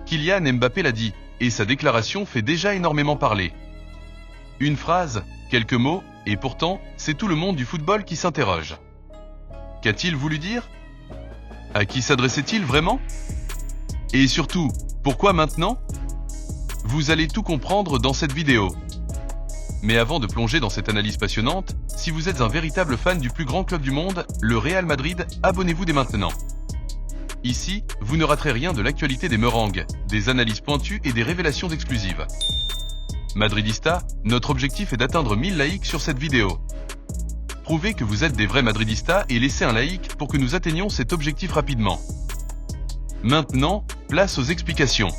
Kylian Mbappé l'a dit, et sa déclaration fait déjà énormément parler. Une phrase, quelques mots, et pourtant, c'est tout le monde du football qui s'interroge. Qu'a-t-il voulu dire? À qui s'adressait-il vraiment? Et surtout, pourquoi maintenant? Vous allez tout comprendre dans cette vidéo. Mais avant de plonger dans cette analyse passionnante, si vous êtes un véritable fan du plus grand club du monde, le Real Madrid, abonnez-vous dès maintenant. Ici, vous ne raterez rien de l'actualité des meringues, des analyses pointues et des révélations exclusives. Madridista, notre objectif est d'atteindre 1000 likes sur cette vidéo. Prouvez que vous êtes des vrais Madridistas et laissez un like pour que nous atteignions cet objectif rapidement. Maintenant, place aux explications.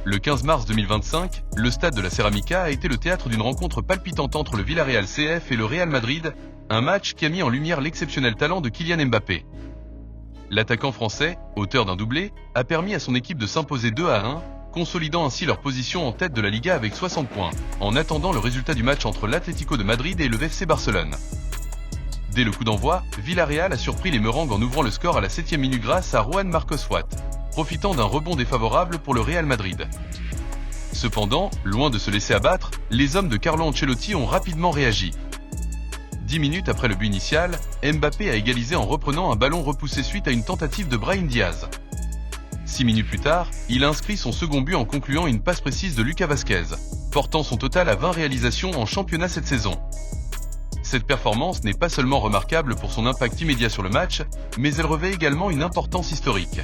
Le 15 mars 2025, le stade de la Ceramica a été le théâtre d'une rencontre palpitante entre le Villarreal CF et le Real Madrid, un match qui a mis en lumière l'exceptionnel talent de Kylian Mbappé. L'attaquant français, auteur d'un doublé, a permis à son équipe de s'imposer 2-1, consolidant ainsi leur position en tête de la Liga avec 60 points, en attendant le résultat du match entre l'Atlético de Madrid et le FC Barcelone. Dès le coup d'envoi, Villarreal a surpris les meringues en ouvrant le score à la 7e minute grâce à Juan Marcos Watt, profitant d'un rebond défavorable pour le Real Madrid. Cependant, loin de se laisser abattre, les hommes de Carlo Ancelotti ont rapidement réagi. 10 minutes après le but initial, Mbappé a égalisé en reprenant un ballon repoussé suite à une tentative de Brahim Diaz. 6 minutes plus tard, il a inscrit son second but en concluant une passe précise de Lucas Vazquez, portant son total à 20 réalisations en championnat cette saison. Cette performance n'est pas seulement remarquable pour son impact immédiat sur le match, mais elle revêt également une importance historique.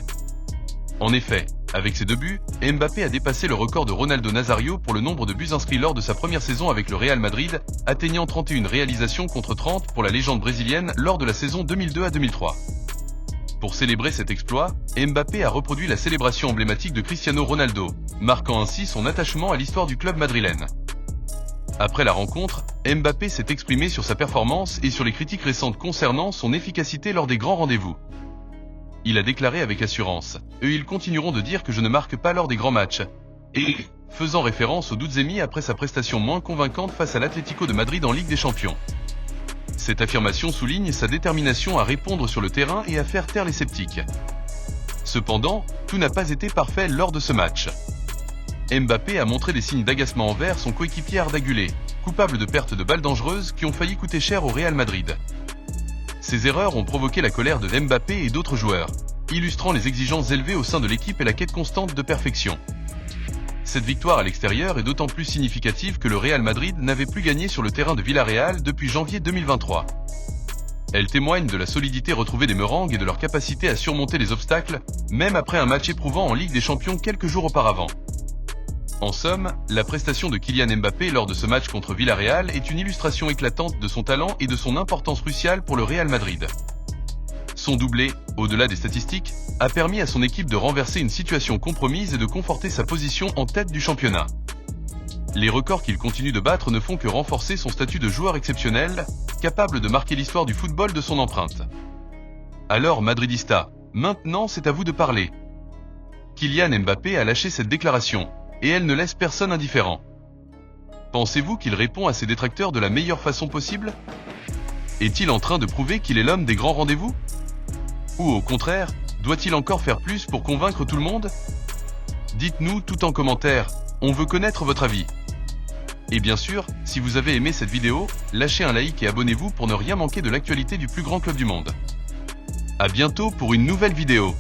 En effet, avec ses 2 buts, Mbappé a dépassé le record de Ronaldo Nazario pour le nombre de buts inscrits lors de sa première saison avec le Real Madrid, atteignant 31 réalisations contre 30 pour la légende brésilienne lors de la saison 2002 à 2003. Pour célébrer cet exploit, Mbappé a reproduit la célébration emblématique de Cristiano Ronaldo, marquant ainsi son attachement à l'histoire du club madrilène. Après la rencontre, Mbappé s'est exprimé sur sa performance et sur les critiques récentes concernant son efficacité lors des grands rendez-vous. Il a déclaré avec assurance « Eux ils continueront de dire que je ne marque pas lors des grands matchs », et faisant référence aux doutes émis après sa prestation moins convaincante face à l'Atlético de Madrid en Ligue des Champions. Cette affirmation souligne sa détermination à répondre sur le terrain et à faire taire les sceptiques. Cependant, tout n'a pas été parfait lors de ce match. Mbappé a montré des signes d'agacement envers son coéquipier Arda Güler, coupable de pertes de balles dangereuses qui ont failli coûter cher au Real Madrid. Ces erreurs ont provoqué la colère de Mbappé et d'autres joueurs, illustrant les exigences élevées au sein de l'équipe et la quête constante de perfection. Cette victoire à l'extérieur est d'autant plus significative que le Real Madrid n'avait plus gagné sur le terrain de Villarreal depuis janvier 2023. Elle témoigne de la solidité retrouvée des meringues et de leur capacité à surmonter les obstacles, même après un match éprouvant en Ligue des Champions quelques jours auparavant. En somme, la prestation de Kylian Mbappé lors de ce match contre Villarreal est une illustration éclatante de son talent et de son importance cruciale pour le Real Madrid. Son doublé, au-delà des statistiques, a permis à son équipe de renverser une situation compromise et de conforter sa position en tête du championnat. Les records qu'il continue de battre ne font que renforcer son statut de joueur exceptionnel, capable de marquer l'histoire du football de son empreinte. Alors Madridista, maintenant c'est à vous de parler. Kylian Mbappé a lâché cette déclaration, et elle ne laisse personne indifférent. Pensez-vous qu'il répond à ses détracteurs de la meilleure façon possible? Est-il en train de prouver qu'il est l'homme des grands rendez-vous? Ou au contraire, doit-il encore faire plus pour convaincre tout le monde? Dites-nous tout en commentaire, on veut connaître votre avis. Et bien sûr, si vous avez aimé cette vidéo, lâchez un like et abonnez-vous pour ne rien manquer de l'actualité du plus grand club du monde. À bientôt pour une nouvelle vidéo.